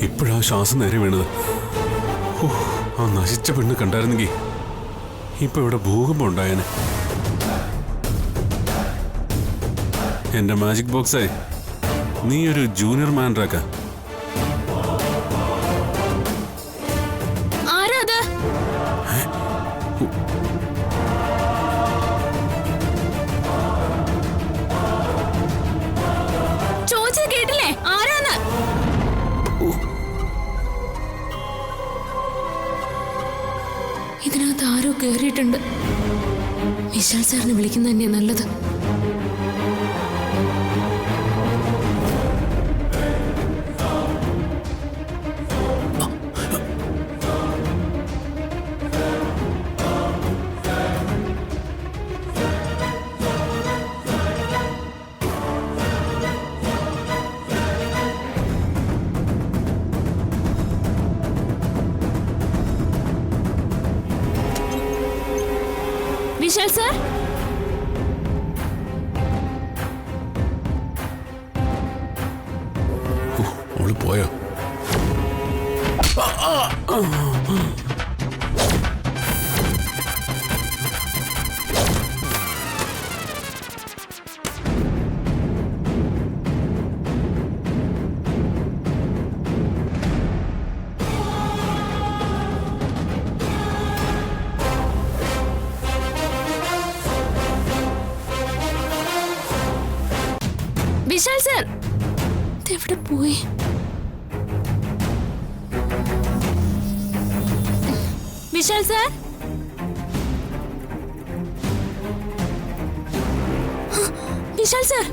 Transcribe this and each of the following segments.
ഇപ്പോഴാ ശ്വാസം നേരെ വീണത്. ആ നശിച്ച പെണ്ണ് കണ്ടായിരുന്നെങ്കിൽ ഇപ്പൊ ഇവിടെ ഭൂകമ്പം ഉണ്ടായേനെ. എന്റെ മാജിക് ബോക്സായി നീ ഒരു ജൂനിയർ മാനേജറാക്ക. ഇതിനകത്ത് ആരോ കേറിയിട്ടുണ്ട്. വിശാൽ സാറിനെ വിളിക്കുന്ന തന്നെ നല്ലത്. വിശാൽ സാർ, അവള് പോയോ? വിശാൽ സാർ എവിടെ പോയി? Vishal sir, Vishal sir,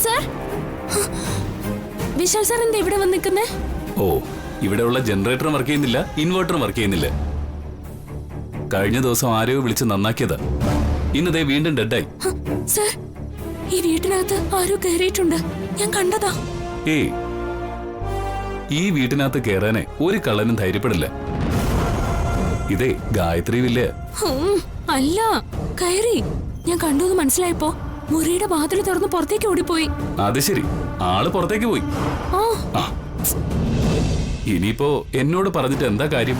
sir, Vishal sir എന്താ ഇവിടെ വന്ന് നിൽക്കുന്നേ? ഓ, ഇവിടെയുള്ള ജനറേറ്ററും വർക്ക് ചെയ്യുന്നില്ല, ഇൻവെർട്ടറും വർക്ക് ചെയ്യുന്നില്ല. കഴിഞ്ഞ ദിവസം ആരെയോ വിളിച്ച് നന്നാക്കിയതാ. ഇന്നതേ വീണ്ടും ഡെഡായി. സാർ, ഈ വീട്ടിനകത്ത് ആരോ കയറിയിട്ടുണ്ട്. ഞാൻ കണ്ടതാ. ഏയ്, ഈ വീട്ടിനകത്ത് കയറാനേ ഒരു കള്ളനും ധൈര്യപ്പെടില്ല. ഇതേ ഗായത്രി വില്ല. അല്ല, കയറി. ഞാൻ കണ്ടു മനസ്സിലായപ്പോ മുറിയുടെ വാതിൽ തുറന്ന് പുറത്തേക്ക് ഓടിപ്പോയി. അത് ശരി, ആള് പുറത്തേക്ക് പോയി. ഇനിയിപ്പോ എന്നോട് പറഞ്ഞിട്ട് എന്താ കാര്യം?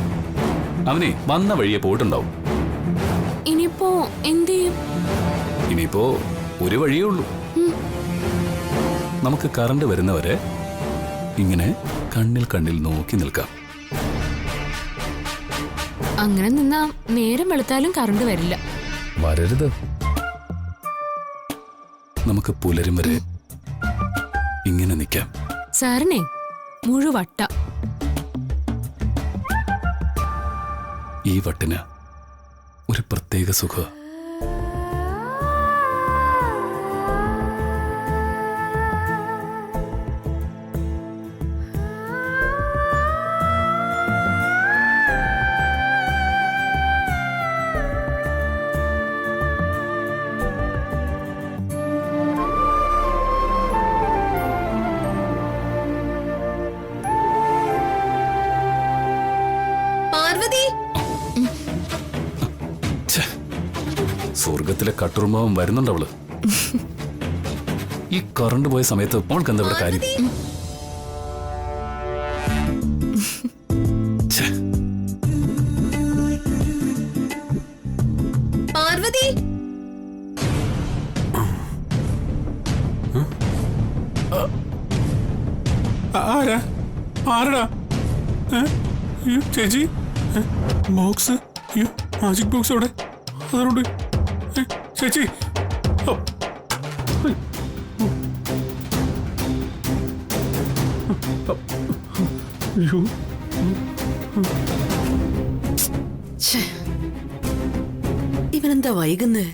അവനെ വന്ന വഴിയെ പോയിട്ടുണ്ടാവും. ഇനിയിപ്പോ എന്ത് ചെയ്യും? ഇനിയിപ്പോ ഒരു വഴിയേ ഉള്ളൂ. നമുക്ക് കറണ്ട് വരുന്നവരെ ഇങ്ങനെ കണ്ണിൽ കണ്ണിൽ നോക്കി നിൽക്കാം. അങ്ങനെ നിന്നാ നേരം വെളുത്താലും കറണ്ട് വരില്ല. വരരുത്. നമുക്ക് പുലരും വരെ ഇങ്ങനെ നിൽക്കാം. സാറിനെ മുഴുവട്ട. ഈ വട്ടിന് ഒരു പ്രത്യേക സുഖം. സ്വർഗത്തിലെ കട്ടുറുമ്പം വരുന്നുണ്ടവള്. ഈ കറണ്ട് പോയ സമയത്ത് മോൾക്ക് എന്താ ഇവിടെ കാര്യം? പാർവതി, ആരടാ? ചേച്ചി, ബോക്സ്, മാജിക് ബോക്സ് അവിടെ അതുകൊണ്ട് ചേച്ചി. ഇവനെന്താ വൈകുന്നേ?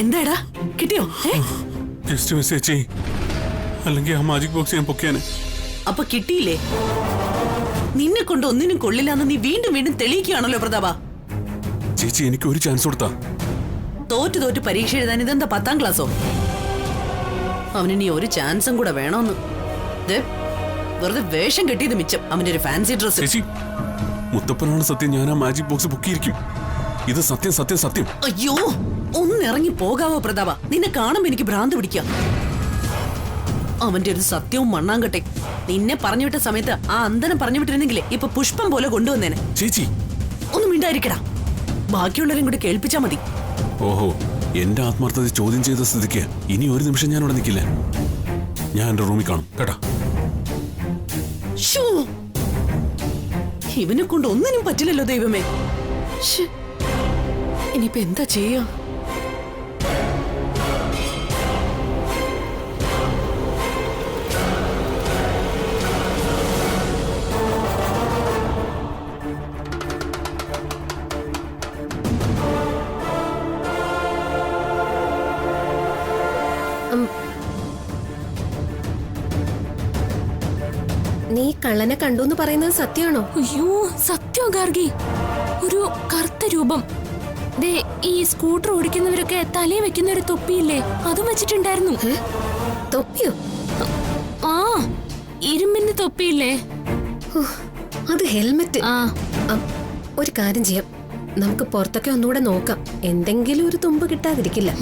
എന്താടാ, കിട്ടിയോ? ജസ്റ്റ് മിസ് ചേച്ചി, അല്ലെങ്കിൽ ആ മാജിക് ബോക്സ് ഞാൻ പൊക്കിയാന്. അപ്പൊ കിട്ടിയില്ലേ? നിന്നെ കൊണ്ട് ഒന്നിനും കൊള്ളില്ലാന്ന് നീ വീണ്ടും വീണ്ടും തെളിയിക്കുകയാണല്ലോ പ്രതാപ. ചേച്ചി, എനിക്ക് ഒരു ചാൻസ് കൊടുത്താ. തോറ്റു തോറ്റ് പരീക്ഷ എഴുതാൻ ഇതെന്താ 10ാം ക്ലാസ്സോ? അവനിനി ഒരു ചാൻസും കൂടെ വേണമെന്ന്. വെറുതെ വേഷം കെട്ടിയത് മിച്ചം. അവന്റെ ഒരു ഫാൻസി ഡ്രസ്. ചേച്ചി, മുത്തപ്പനാണ് സത്യം. ഞാൻ ആ മാജിക് ബോക്സ് പൊക്കിയിരിക്കും. ഇത് സത്യം സത്യം സത്യം. അയ്യോ, ഒന്ന് ഇറങ്ങി പോകാവോ പ്രതാപ? നിന്നെ കാണുമ്പോ എനിക്ക് ഭ്രാന്ത് പിടിക്കാം. അവന്റെ ഒരു സത്യവും മണ്ണാങ്കട്ടെ. നിന്നെ പറഞ്ഞു വിട്ട സമയത്ത് ആ അന്തനം പറഞ്ഞു വിട്ടിരുന്നെങ്കിലേ ഇപ്പൊ പുഷ്പം പോലെ കൊണ്ടുവന്നേനെ. ചേച്ചി ഒന്നും മിണ്ടായിരിക്കടാ, ബാക്കിയുള്ളവരും കൂടി കേൾപ്പിച്ചാ മതി. ഓഹോ, എന്റെ ആത്മാർത്ഥത ചോദ്യം ചെയ്ത സ്ഥിതിക്ക് ഇനി ഒരു നിമിഷം ഞാൻ ഇവിടെ നിൽക്കില്ല. ഞാൻ എന്റെ റൂമിൽ കാണും കേട്ടാ. ശ്ശോ, ഇവനെ കൊണ്ട് ഒന്നിനും പറ്റില്ലല്ലോ ദൈവമേ. ശ്ശേ, ഇനിയിപ്പോ എന്താ ചെയ്യാ? നീ കള്ളനെ കണ്ടു എന്ന് പറയുന്നത് സത്യമാണോ? അയ്യോ സത്യം ഗാർഗി. ഒരു കറുത്ത രൂപം. ദേ ഈ സ്കൂട്ടർ ഓടിക്കുന്നവരൊക്കെ തലയിൽ വെക്കുന്ന ഒരു തൊപ്പിയില്ലേ, അതും വെച്ചിട്ടുണ്ടായിരുന്നു. തൊപ്പിയോ? ആ, ഇരുമ്പിന്റെ തൊപ്പിയില്ലേ. ഹോ, അത് ഹെൽമെറ്റ്. ആ, ഒരു കാര്യം ചെയ്യാം, നമുക്ക് പുറത്തൊക്കെ ഒന്നുകൂടെ നോക്കാം. എന്തെങ്കിലും ഒരു തുമ്പ് കിട്ടാതിരിക്കില്ല.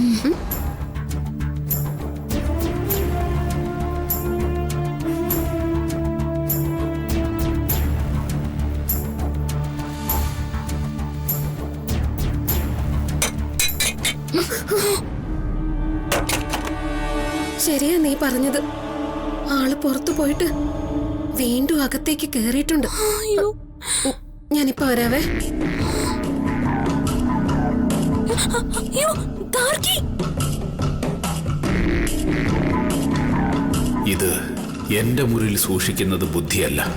ശരിയാ നീ പറഞ്ഞത്. ആള് പുറത്തു പോയിട്ട് വീണ്ടും അകത്തേക്ക് കേറിയിട്ടുണ്ട്. അയ്യോ ഞാനിപ്പോ വരാവേ. അയ്യോ ഗാർഗി. ഇത് എന്റെ മുറിയിൽ സൂക്ഷിക്കുന്നത് ബുദ്ധിയല്ല.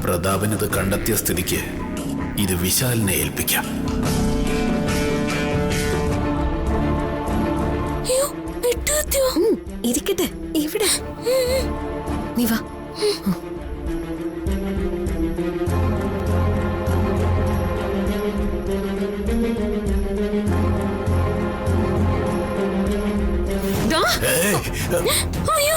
പ്രതാപനത് കണ്ടെത്തിയ സ്ഥിതിക്ക് ഇത് വിശാലിനെ ഏൽപ്പിക്കാം. അയ്യോ വെട്ടുകത്തിയോ? ഇരിക്കട്ടെ ഇവിടെ. നീ വാ. അയ്യോ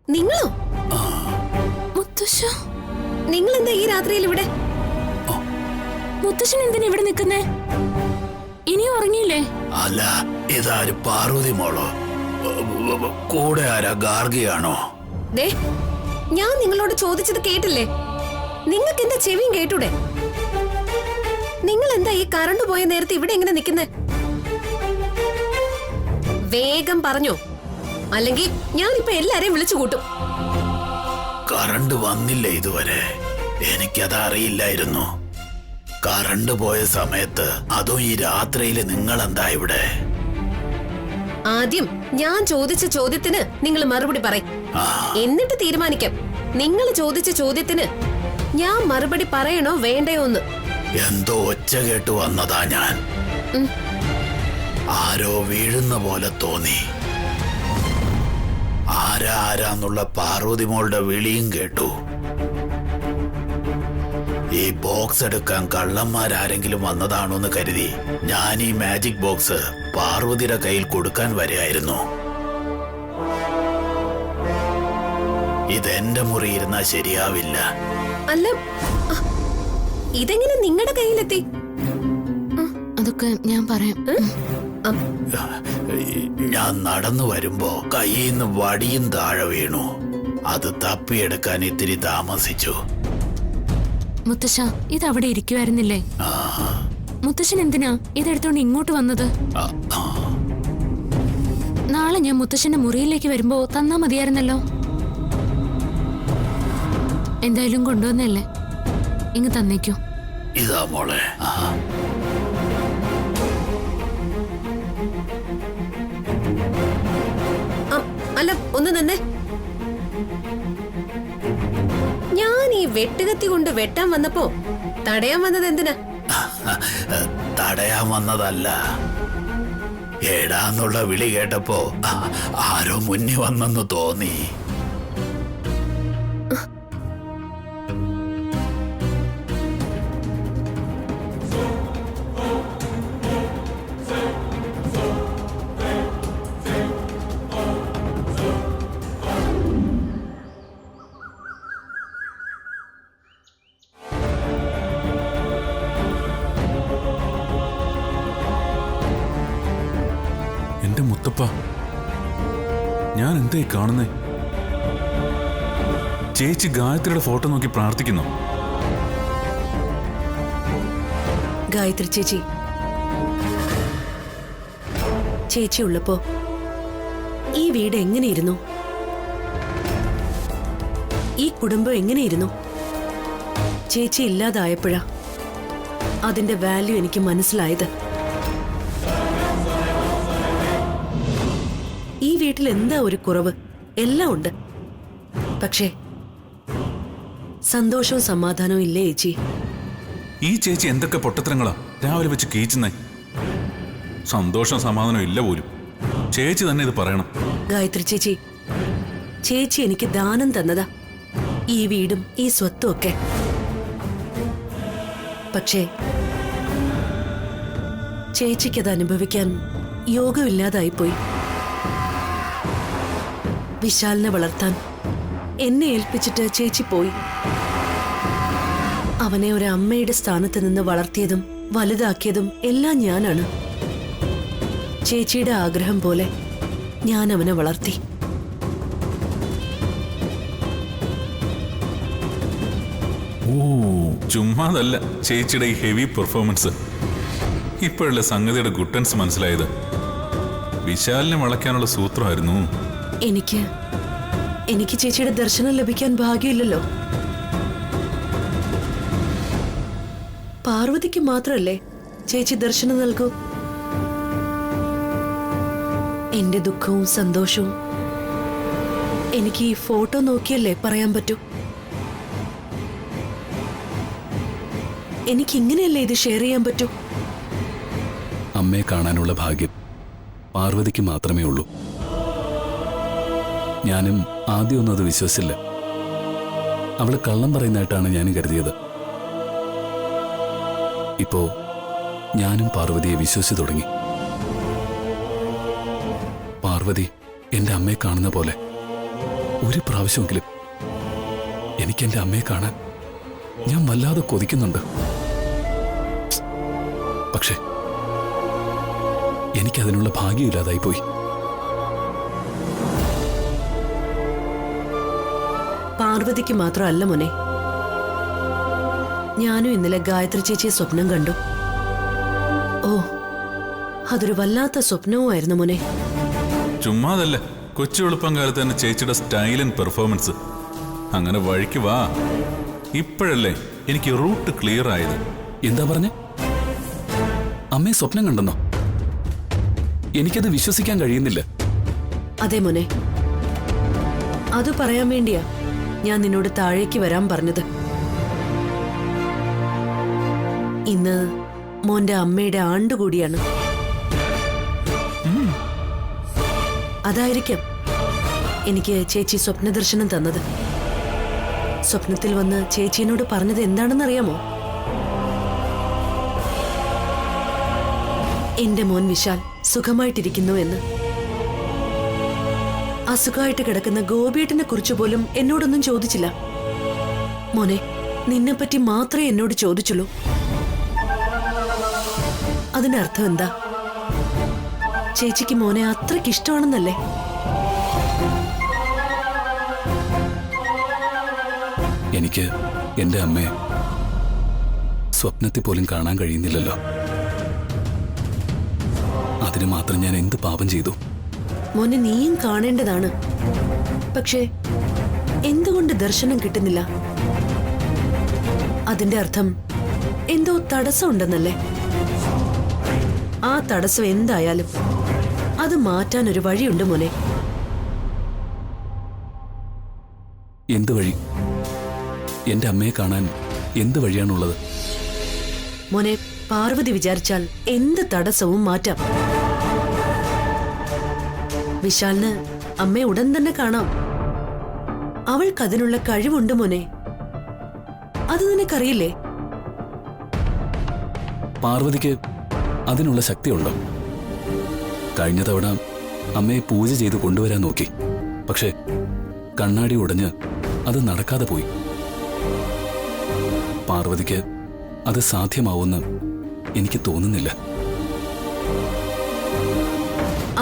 നിങ്ങളോ? മുത്തശ്ശ, നിങ്ങൾ എന്താ ഈ രാത്രിയിൽ ഇവിടെ? മുത്തശ്ശൻ എന്തിനാ ഇവിടെ നിൽക്കുന്നേ? ഇനിയും ഉറങ്ങിയില്ലേ? അല്ല, ഇതാര് പാർവതി മോളോ? കൂടെ ആരാ? ഗാർഗിയാണോ? ദേ, ഞാൻ നിങ്ങളോട് ചോദിച്ചത് കേട്ടില്ലേ? നിങ്ങൾക്ക് എന്താ ചെവിയും കേട്ടൂടെ? നിങ്ങൾ എന്താ ഈ കറണ്ട് പോയ നേരത്തെ ഇവിടെ എങ്ങനെ നിൽക്കുന്നേ? വേഗം പറഞ്ഞോ, അല്ലെങ്കിൽ ഞാനിപ്പോ എല്ലാരെയും വിളിച്ചു കൂട്ടും. കറണ്ട് വന്നില്ല ഇതുവരെ. എനിക്കത് അറിയില്ലായിരുന്നു. കറണ്ട് പോയ സമയത്ത്, അതും ഈ രാത്രിയിൽ നിങ്ങൾ എന്താ ഇവിടെ? ആദ്യം ഞാൻ ചോദിച്ച ചോദ്യത്തിന് നിങ്ങൾ മറുപടി പറയും, എന്നിട്ട് തീരുമാനിക്കാം നിങ്ങൾ ചോദിച്ച ചോദ്യത്തിന് ഞാൻ മറുപടി പറയണോ വേണ്ടയോ എന്ന്. എന്തോ ഒച്ച കേട്ട് വന്നതാ ഞാൻ. ആരോ വീഴുന്ന പോലെ തോന്നി. ആരാന്നുള്ള പാർവതി മോളുടെ വിളിയും കേട്ടു. ഈ ബോക്സ് എടുക്കാൻ കള്ളന്മാരാരെങ്കിലും വന്നതാണോന്ന് കരുതി ഞാൻ ഈ മാജിക് ബോക്സ് പാർവതിയുടെ കയ്യിൽ കൊടുക്കാൻ വരികയായിരുന്നു. ഇതെന്റെ മുറി ഇരുന്നാ ശരിയാവില്ല. അല്ല, ഇതെങ്ങനെ നിങ്ങളുടെ കയ്യിലെത്തി? അതൊക്കെ ഞാൻ പറയാം. ഞാൻ നടന്നു വരുമ്പോ കയ്യിൽ നിന്ന് വടിയും താഴെ വീണു. അത് തപ്പിയെടുക്കാൻ ഇത്തിരി താമസിച്ചു. മുത്തശ്ശ, ഇത് അവിടെ ഇരിക്കുവായിരുന്നില്ലേ? മുത്തശ്ശൻ എന്തിനാ ഇതെടുത്തോണ്ട് ഇങ്ങോട്ട് വന്നത്? നാളെ ഞാൻ മുത്തശ്ശന്റെ മുറിയിലേക്ക് വരുമ്പോ തന്നാ മതിയായിരുന്നല്ലോ. എന്തായാലും കൊണ്ടുവന്നല്ലേ, ഇങ്ങ് തന്നേക്കോ. ഇതാ മോളെ. അല്ല, ഒന്ന് തന്നെ. ഞാൻ ഈ വെട്ടുകത്തി കൊണ്ട് വെട്ടാൻ വന്നപ്പോ തടയാൻ വന്നത് എന്തിനാ? തടയാൻ വന്നതല്ല. ഏടാന്നുള്ള വിളി കേട്ടപ്പോ ആരോ മുന്നിൽ വന്നെന്ന് തോന്നി. അപ്പ ഞാൻ എന്തായി കാണുന്നേ? ചേച്ചി ഗായത്രിയുടെ ഫോട്ടോ നോക്കി പ്രാർത്ഥിക്കുന്നു. ഗായത്രി ചേച്ചി, ചേച്ചി ഉള്ളപ്പോ ഈ വീട് എങ്ങനെയിരുന്നു? ഈ കുടുംബം എങ്ങനെയിരുന്നു? ചേച്ചി ഇല്ലാതായപ്പോഴാ അതിന്റെ വാല്യൂ എനിക്ക് മനസ്സിലായത്. ഈ വീട്ടിൽ എന്താ ഒരു കുറവ്? എല്ലാം ഉണ്ട്. പക്ഷേ സന്തോഷവും സമാധാനവും ഇല്ലേ ചേച്ചി? ഈ ചേച്ചി എന്തൊക്കെ പൊട്ടത്തരങ്ങളാ രാവിലെ വെച്ച് കീച്ചുന്നേ. സന്തോഷം സമാധാനം ഇല്ല പോലും. ചേച്ചി തന്നെ ഇത് പറയണം. ഗായത്രി ചേച്ചി, ചേച്ചി എനിക്ക് ദാനം തന്നതാ ഈ വീടും ഈ സ്വത്തും ഒക്കെ. പക്ഷേ ചേച്ചിക്കത് അനുഭവിക്കാൻ യോഗമില്ലാതായിപ്പോയി. വിശാലിനെ വളർത്താൻ എന്നെ ഏൽപ്പിച്ചിട്ട് ചേച്ചി പോയി. അവനെ ഒരു അമ്മയുടെ സ്ഥാനത്ത് നിന്ന് വളർത്തിയതും വലുതാക്കിയതും എല്ലാം ഞാനാണ്. ചേച്ചിയുടെ ആഗ്രഹം പോലെ ഞാൻ അവനെ വളർത്തി. ഓ, ചുമ്മാതല്ല ചേച്ചിയുടെ ഈ ഹെവി പെർഫോമൻസ്. ഇപ്പോഴുള്ള സംഗതിയുടെ ഗുട്ടൻസ് മനസ്സിലായത്. വിശാലിനെ വളയ്ക്കാനുള്ള സൂത്രമായിരുന്നു. എനിക്ക് ചേച്ചിയുടെ ദർശനം ലഭിക്കാൻ ഭാഗ്യമില്ലല്ലോ. പാർവതിക്ക് മാത്രമല്ലേ ചേച്ചി ദർശനം നൽകൂ. എന്റെ ദുഃഖവും സന്തോഷവും എനിക്ക് ഈ ഫോട്ടോ നോക്കിയല്ലേ പറയാൻ പറ്റൂ. എനിക്ക് ഇങ്ങനെയല്ലേ ഇത് ഷെയർ ചെയ്യാൻ പറ്റൂ. അമ്മയെ കാണാനുള്ള ഭാഗ്യം പാർവതിക്ക് മാത്രമേ ഉള്ളൂ. ഞാനും ആദ്യമൊന്നും അത് വിശ്വസിച്ചില്ല. അവള് കള്ളം പറയുന്നതായിട്ടാണ് ഞാൻ കരുതിയത്. ഇപ്പോ ഞാനും പാർവതിയെ വിശ്വസിച്ചു തുടങ്ങി. പാർവതി എന്റെ അമ്മയെ കാണുന്ന പോലെ ഒരു പ്രാവശ്യമെങ്കിലും എനിക്ക് എന്റെ അമ്മയെ കാണാൻ ഞാൻ വല്ലാതെ കൊതിക്കുന്നുണ്ട്. പക്ഷേ എനിക്കതിനുള്ള ഭാഗ്യമില്ലാതായി പോയി. പാർവതിക്ക് മാത്രമല്ല മോനെ, ഞാനും ഇന്നലെ ഗായത്രി ചേച്ചിയെ സ്വപ്നം കണ്ടു. ഓ, അതൊരു വല്ലാത്ത സ്വപ്നവുമായിരുന്നു മോനെ. ചുമ്മാതല്ല, കൊച്ചു എളുപ്പം കാലത്ത് തന്നെ ചേച്ചിയുടെ സ്റ്റൈൽ ആൻഡ് പെർഫോമൻസ്. അങ്ങനെ വഴിക്ക് വാ. ഇപ്പോഴല്ലേ എനിക്ക് റൂട്ട് ക്ലിയർ ആയത്. എന്താ പറഞ്ഞേ? അമ്മയെ സ്വപ്നം കണ്ടെന്നോ? എനിക്കത് വിശ്വസിക്കാൻ കഴിയുന്നില്ല. അതെ മോനെ, അത് പറയാൻ വേണ്ടിയാ ഞാൻ നിന്നോട് താഴേക്ക് വരാൻ പറഞ്ഞത്. ഇന്ന് മോന്റെ അമ്മയുടെ ആണ്ടുകൂടിയാണ്. അതായിരിക്കാം എനിക്ക് ചേച്ചി സ്വപ്നദർശനം തന്നത്. സ്വപ്നത്തിൽ വന്ന് ചേച്ചിയോട് പറഞ്ഞത് എന്താണെന്നറിയാമോ? എന്റെ മോൻ വിശാൽ സുഖമായിട്ടിരിക്കുന്നു എന്ന്. അസുഖമായിട്ട് കിടക്കുന്ന ഗോപിയേട്ടനെ കുറിച്ച് പോലും എന്നോടൊന്നും ചോദിച്ചില്ല. മോനെ, നിന്നെപ്പറ്റി മാത്രമേ എന്നോട് ചോദിച്ചുള്ളൂ. അതിനർത്ഥം എന്താ? ചേച്ചിക്ക് മോനെ അത്രയ്ക്ക് ഇഷ്ടമാണെന്നല്ലേ? എനിക്ക് എന്റെ അമ്മയെ സ്വപ്നത്തിൽ പോലും കാണാൻ കഴിയുന്നില്ലല്ലോ. അതിന് മാത്രം ഞാൻ എന്ത് പാപം ചെയ്തു? മോനെ, നീയും കാണേണ്ടതാണ്. പക്ഷേ എന്തുകൊണ്ട് ദർശനം കിട്ടുന്നില്ല? അതിന്റെ അർത്ഥം എന്തോ തടസ്സമുണ്ടെന്നല്ലേ? ആ തടസ്സം എന്തായാലും അത് മാറ്റാൻ ഒരു വഴിയുണ്ട് മോനെ. എന്ത് വഴി? എന്റെ അമ്മയെ കാണാൻ എന്ത് വഴിയാണുള്ളത്? മോനെ, പാർവതി വിചാരിച്ചാൽ എന്ത് തടസ്സവും മാറ്റാം. വിശാലിന് അമ്മയെ ഉടൻ തന്നെ കാണാം. അവൾക്കതിനുള്ള കഴിവുണ്ട് മോനെ. അത് നിനക്കറിയില്ലേ? പാർവതിക്ക് അതിനുള്ള ശക്തിയുണ്ടോ? കഴിഞ്ഞ തവണ അമ്മയെ പൂജ ചെയ്ത് കൊണ്ടുവരാൻ നോക്കി. പക്ഷേ കണ്ണാടി ഉടഞ്ഞ് അത് നടക്കാതെ പോയി. പാർവതിക്ക് അത് സാധ്യമാവുമെന്ന് എനിക്ക് തോന്നുന്നില്ല.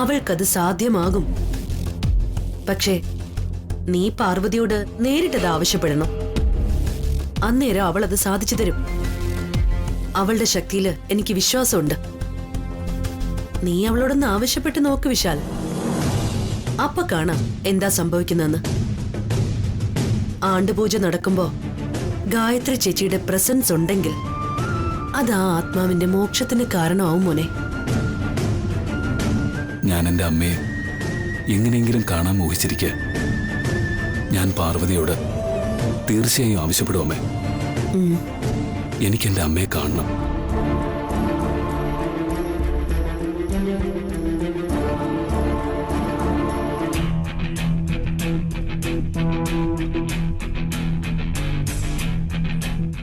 അവൾക്കത് സാധ്യമാകും. പക്ഷേ നീ പാർവതിയോട് നേരിട്ടത് ആവശ്യപ്പെടണം. അന്നേരം അവൾ അത് സാധിച്ചു തരും. അവളുടെ ശക്തിയില് എനിക്ക് വിശ്വാസമുണ്ട്. നീ അവളോടൊന്ന് ആവശ്യപ്പെട്ട് നോക്ക് വിശാൽ. അപ്പൊ കാണാം എന്താ സംഭവിക്കുന്നെന്ന്. ആണ്ടുപൂജ നടക്കുമ്പോ ഗായത്രി ചേച്ചിയുടെ പ്രസൻസ് ഉണ്ടെങ്കിൽ അത് ആ ആത്മാവിന്റെ മോക്ഷത്തിന് കാരണമാവും മോനെ. ഞാൻ എൻ്റെ അമ്മയെ എങ്ങനെയെങ്കിലും കാണാൻ മോഹിച്ചിരിക്കുക. ഞാൻ പാർവതിയോട് തീർച്ചയായും ആവശ്യപ്പെടും അമ്മേ. എനിക്ക് എൻ്റെ അമ്മയെ കാണണം.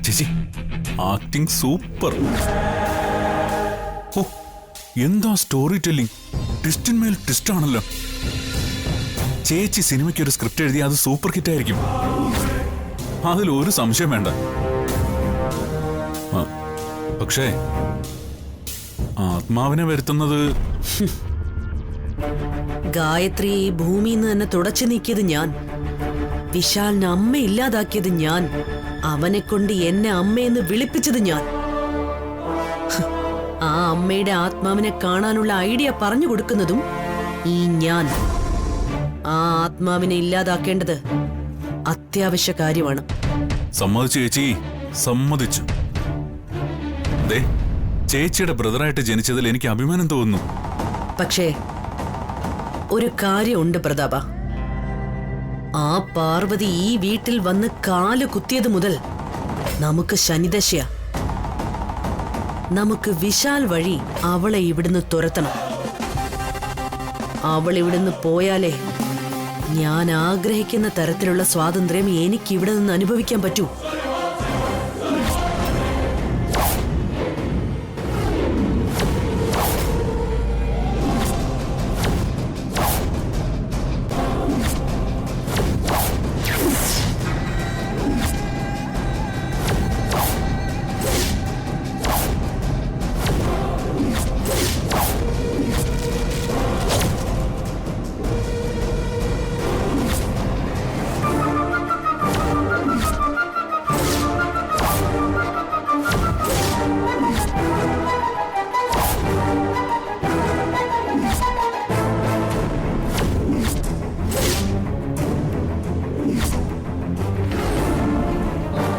ചേച്ചി ആക്ടിങ് സൂപ്പർ. ഓ എന്താ സ്റ്റോറി ടെല്ലിംഗ്, ട്വിസ്റ്റിന്മേൽ ട്വിസ്റ്റ് ആണല്ലോ. ചേച്ചി സിനിമയ്ക്ക് ഒരു സ്ക്രിപ്റ്റ് എഴുതി അത് സൂപ്പർ ഹിറ്റ് ആയിരിക്കും, അതിലൊരു സംശയം വേണ്ട. പക്ഷേ ആത്മാവിനെ വരുത്തുന്നത് ഗായത്രി ഈ ഭൂമിയിൽ നിന്ന് തന്നെ തുടച്ചു നീക്കിയത് ഞാൻ. വിശാലിന് അമ്മ ഇല്ലാതാക്കിയത് ഞാൻ. അവനെ കൊണ്ട് എന്നെ അമ്മയെന്ന് വിളിപ്പിച്ചത് ഞാൻ. ആ അമ്മയുടെ ആത്മാവിനെ കാണാനുള്ള ഐഡിയ പറഞ്ഞു കൊടുക്കുന്നതും ഈ ഞാൻ. ആ ആത്മാവിനെ ഇല്ലാതാക്കേണ്ടത് അത്യാവശ്യ കാര്യമാണ്. സമ്മതിച്ചു ചേച്ചി, സമ്മതിച്ചു. ദേ ചേച്ചിയുടെ ബ്രദറായിട്ട് ജനിച്ചതിൽ എനിക്ക് അഭിമാനം തോന്നുന്നു. പക്ഷേ ഒരു കാര്യമുണ്ട് പ്രതാപ. ആ പാർവതി ഈ വീട്ടിൽ വന്ന് കാല് കുത്തിയത് മുതൽ നമുക്ക് ശനിദശയാ. നമുക്ക് വിശാൽ വഴി അവളെ ഇവിടുന്ന് തുരത്തണം. അവൾ ഇവിടുന്ന് പോയാലേ ഞാൻ ആഗ്രഹിക്കുന്ന തരത്തിലുള്ള സ്വാതന്ത്ര്യം എനിക്ക് ഇവിടെ നിന്ന് അനുഭവിക്കാൻ പറ്റൂ.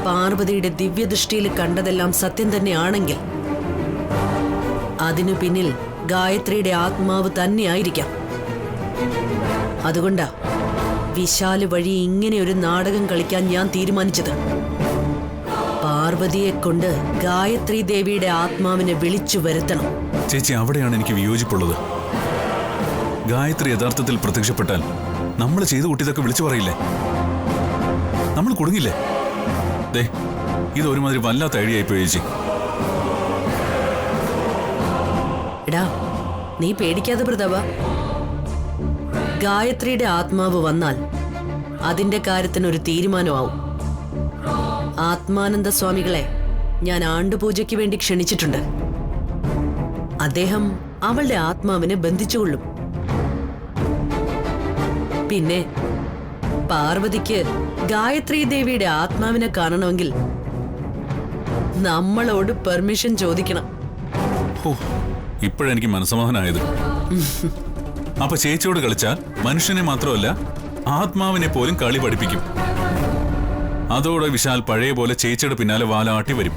പാർവതിയുടെ ദിവ്യദൃഷ്ടിയിൽ കണ്ടതെല്ലാം സത്യം തന്നെയാണെങ്കിൽ അതിനു പിന്നിൽ ഗായത്രിയുടെ ആത്മാവ് തന്നെയായിരിക്കാം. അതുകൊണ്ടാ വിശാല് വഴി ഇങ്ങനെ ഒരു നാടകം കളിക്കാൻ ഞാൻ തീരുമാനിച്ചത്. പാർവതിയെ കൊണ്ട് ഗായത്രി ദേവിയുടെ ആത്മാവിനെ വിളിച്ചു വരുത്തണം. ചേച്ചി അവിടെയാണ് എനിക്ക് വിയോജിപ്പുള്ളത്. ഗായത്രി യഥാർത്ഥത്തിൽ പ്രത്യക്ഷപ്പെട്ടാൽ നമ്മൾ ചെയ്തു കൂട്ടിയതൊക്കെ വിളിച്ചു പറയില്ലേ? നമ്മൾ കുടുങ്ങില്ലേ? ദേ ഇതൊരുമാതിരി വല്ലാത്ത ഐഡിയ ആയിപ്പോയി ചേച്ചി. എടാ നീ പേടിക്കാതെ പ്രതാപ. ഗായത്രിയുടെ ആത്മാവ് വന്നാൽ അതിന്റെ കാര്യത്തിനൊരു തീരുമാനമാവും. ആത്മാനന്ദ സ്വാമികളെ ഞാൻ ആണ്ടുപൂജയ്ക്ക് വേണ്ടി ക്ഷണിച്ചിട്ടുണ്ട്. അദ്ദേഹം അവളുടെ ആത്മാവിനെ ബന്ധിച്ചുകൊള്ളും. പിന്നെ പാർവതിക്ക് ഗായത്രി ദേവിയുടെ ആത്മാവിനെ കാണണമെങ്കിൽ നമ്മളോട് പെർമിഷൻ ചോദിക്കണം. ഓ ഇപ്പോഴെനിക്ക് മനസ്സമാധാനമായത്. അപ്പൊ ചേച്ചിയോട് കളിച്ചാൽ മനുഷ്യനെ മാത്രമല്ല ആത്മാവിനെ പോലും കളി പഠിപ്പിക്കും. അതോടെ വിശാൽ പഴയ പോലെ ചേച്ചിയുടെ പിന്നാലെ വാലാട്ടി വരും.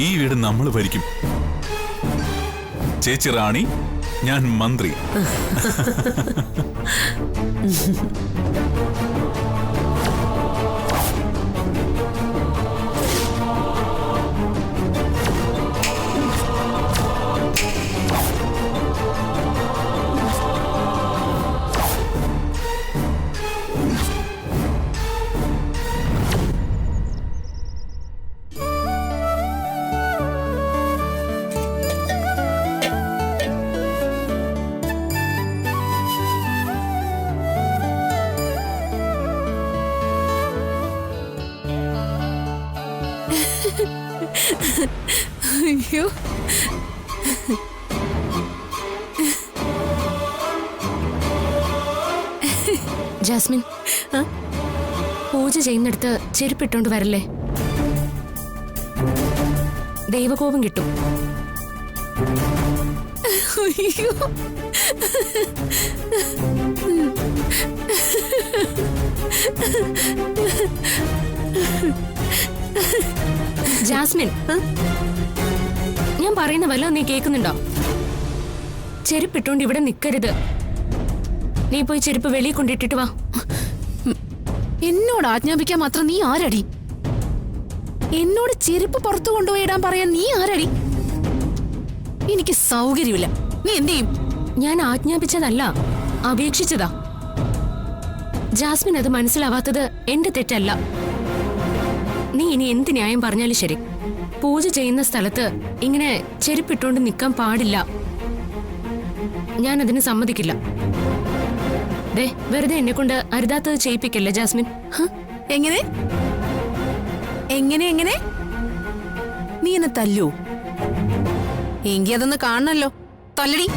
ഈ വീട് നമ്മൾ ഭരിക്കും. ചേച്ചി റാണി, ഞാൻ മന്ത്രി. അയ്യോ ജാസ്മിൻ, പൂജ ചെയ്യുന്നിടത്ത് ചെരുപ്പിട്ടോണ്ട് വരല്ലേ, ദൈവകോപം കിട്ടും. അയ്യോ. ജാസ്മിൻ, ഞാൻ പറയുന്ന വല്ലതും നീ കേൾക്കുന്നുണ്ടോ? ചെരുപ്പിട്ടോണ്ട് ഇവിടെ നിൽക്കരുത്. നീ പോയി ചെരുപ്പ് വെളിയിൽ കൊണ്ടിട്ടിട്ട് വാ. എന്നോട് ആജ്ഞാപിക്കാൻ മാത്രം നീ ആരടി? എന്നോട് ചെരുപ്പ് പുറത്തു കൊണ്ടുപോയി ഇടാൻ പറയാൻ നീ ആരടി? എനിക്ക് സൗകര്യമില്ല. നീ എന്ത് ചെയ്യും? ഞാൻ ആജ്ഞാപിച്ചതല്ല, അപേക്ഷിച്ചതാ. ജാസ്മിൻ അത് മനസ്സിലാവാത്തത് എന്റെ തെറ്റല്ല. നീ ഇനി എന്ത് ന്യായം പറഞ്ഞാലും ശരി, പൂജ ചെയ്യുന്ന സ്ഥലത്ത് ഇങ്ങനെ ചെരുപ്പിട്ടോണ്ട് നിൽക്കാൻ പാടില്ല. ഞാൻ അതിന് സമ്മതിക്കില്ല. ദേ, വെറുതെ എന്നെ കൊണ്ട് അരുതാത്തത് ചെയ്യിപ്പിക്കല്ലേ ജാസ്മിൻ. എങ്ങനെ എങ്ങനെ എങ്ങനെ നീ എന്നെ തല്ലൂ? എങ്കി അതൊന്ന് കാണണല്ലോ. തല്ലടി.